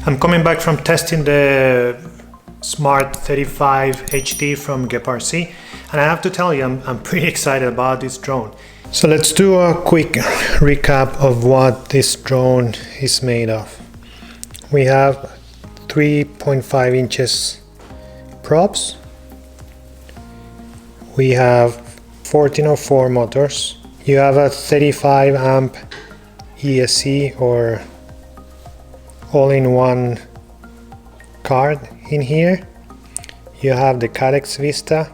I'm coming back from testing the Smart 35 HD from GEPRC, and I have to tell you, I'm pretty excited about this drone. So let's do a quick recap of what this drone is made of. We have 3.5 inches props. We have 1404 motors. You have a 35 amp ESC or all-in-one card in here. You have the Cadex Vista.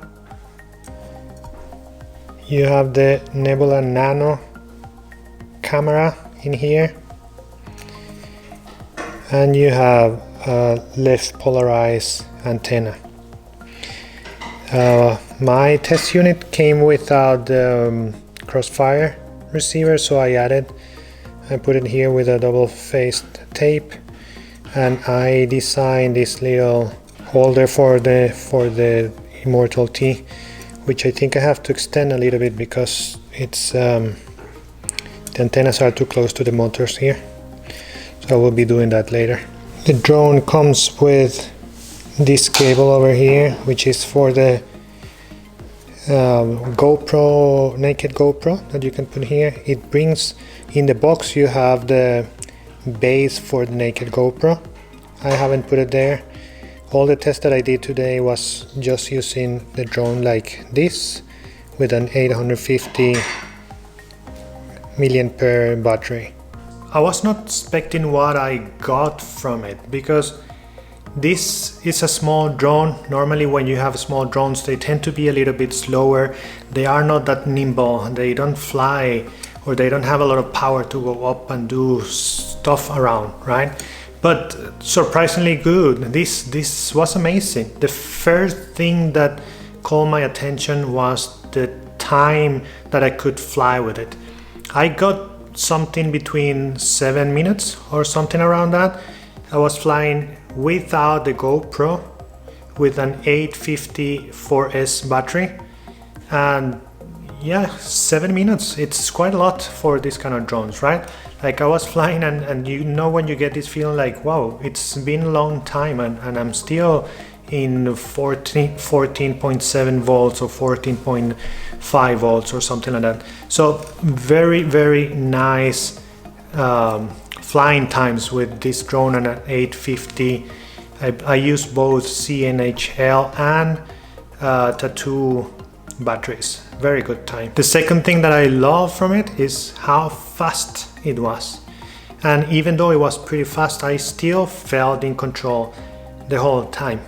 You have the Nebula Nano camera in here. And you have a left polarized antenna. My test unit came without the crossfire receiver, so I put it here with a double-faced tape, and I designed this little holder for the Immortal T, which I think I have to extend a little bit because it's the antennas are too close to the motors here, so I will be doing that later. The drone comes with this cable over here, which is for the GoPro, naked GoPro that you can put here. It brings in the box, you have the base for the naked GoPro. I haven't put it there. All the tests that I did today was just using the drone like this with an 850 milliampere battery. I was not expecting what I got from it, because this is a small drone. Normally when you have small drones, they tend to be a little bit slower. They are not that nimble. They don't fly, or they don't have a lot of power to go up and do stuff around, right? But surprisingly good. This was amazing. The first thing that caught my attention was the time that I could fly with it. I got something between 7 minutes or something around that. I was flying without the GoPro with an 850 4S battery, and yeah, 7 minutes, it's quite a lot for this kind of drones, right? Like I was flying and you know when you get this feeling like, wow, it's been a long time and I'm still in 14.7 volts or 14.5 volts or something like that. So very, very nice flying times with this drone and an 850. I use both CNHL and Tattoo batteries. Very good time. The second thing that I love from it is how fast it was. And even though it was pretty fast, I still felt in control the whole time.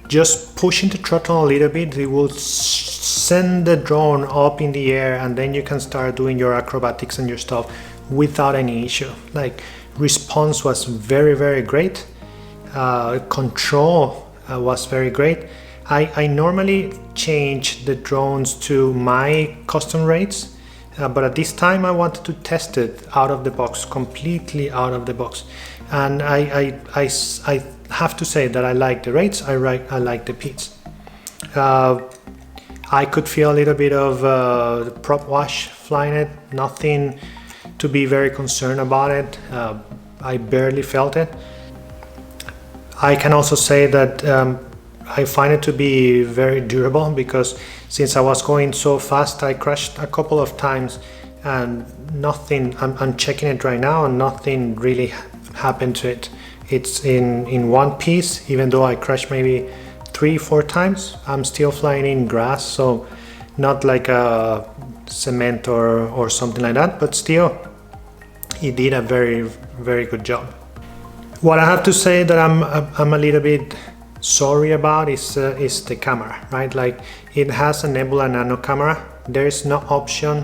Just pushing the throttle a little bit, it will send the drone up in the air, and then you can start doing your acrobatics and your stuff without any issue. Like response was very, very great. Control was very great. I normally change the drones to my custom rates, but at this time I wanted to test it out of the box, completely out of the box. And I have to say that I like the rates, I like the pitch. I could feel a little bit of the prop wash flying it, nothing to be very concerned about it. I barely felt it. I can also say that I find it to be very durable, because since I was going so fast, I crashed a couple of times and nothing, I'm checking it right now, and nothing really happened to it. It's in one piece. Even though I crashed maybe 3-4 times, I'm still flying in grass, so not like a cement or something like that, but still it did a very, very good job. What I have to say that I'm a little bit sorry about is the camera, right? Like it has a Nebula Nano camera. There is no option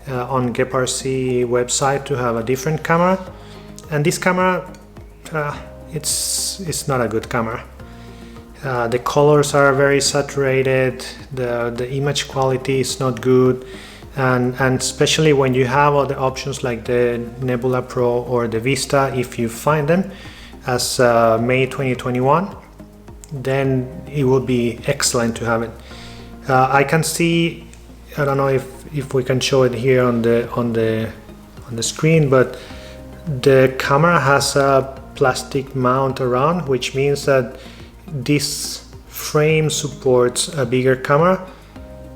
on GEPRC website to have a different camera, and this camera it's not a good camera. The colors are very saturated, the image quality is not good, and especially when you have other options like the Nebula Pro or the Vista, if you find them as May 2021, then it would be excellent to have it. I can see, I don't know if we can show it here on the screen, but The camera has a plastic mount around, which means that this frame supports a bigger camera,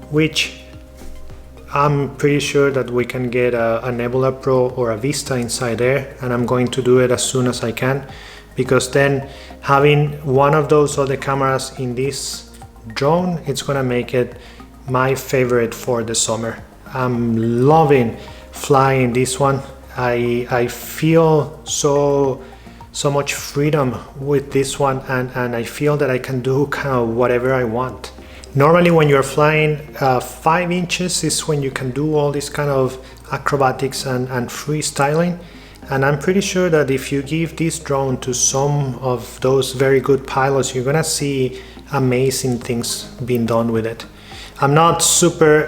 which I'm pretty sure that we can get a Nebula Pro or a Vista inside there, and I'm going to do it as soon as I can, because then having one of those other cameras in this drone, it's gonna make it my favorite for the summer. I'm loving flying this one. I feel so much freedom with this one, and I feel that I can do kind of whatever I want. Normally when you're flying 5 inches is when you can do all this kind of acrobatics and freestyling, and I'm pretty sure that if you give this drone to some of those very good pilots, you're gonna see amazing things being done with it. I'm not super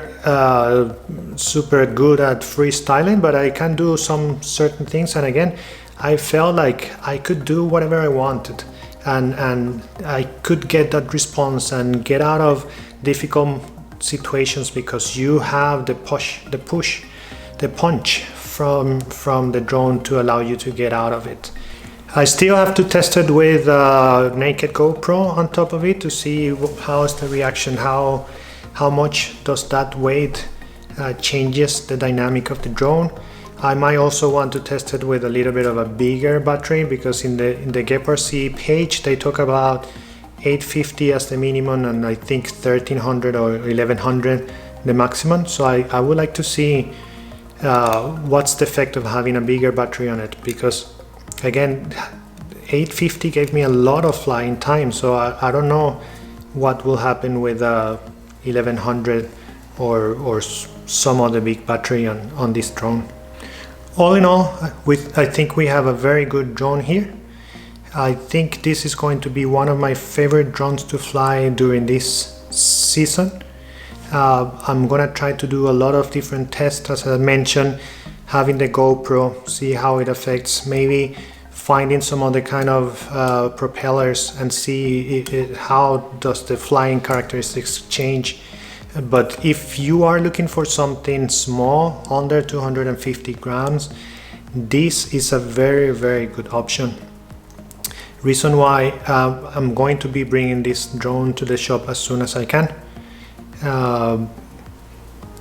good at freestyling, but I can do some certain things, and again, I felt like I could do whatever I wanted, and I could get that response and get out of difficult situations because you have the punch from the drone to allow you to get out of it. I still have to test it with naked GoPro on top of it to see how is the reaction, how much does that weight changes the dynamic of the drone. I might also want to test it with a little bit of a bigger battery, because in the GEPRC page they talk about 850 as the minimum, and I think 1300 or 1100 the maximum. So I would like to see what's the effect of having a bigger battery on it, because again 850 gave me a lot of flying time, so I don't know what will happen with 1100 or some other big battery on this drone. All in all, I think we have a very good drone here. I think this is going to be one of my favorite drones to fly during this season. I'm gonna try to do a lot of different tests, as I mentioned, having the GoPro, see how it affects, maybe finding some other kind of propellers and see how does the flying characteristics change. But if you are looking for something small, under 250 grams, this is a very, very good option. Reason why I'm going to be bringing this drone to the shop as soon as I can,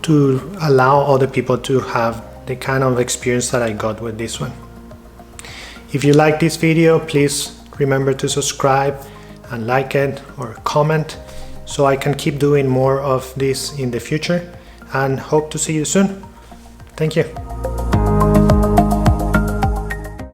to allow other people to have the kind of experience that I got with this one. If you like this video, please remember to subscribe and like it or comment, so I can keep doing more of this in the future, and hope to see you soon. Thank you.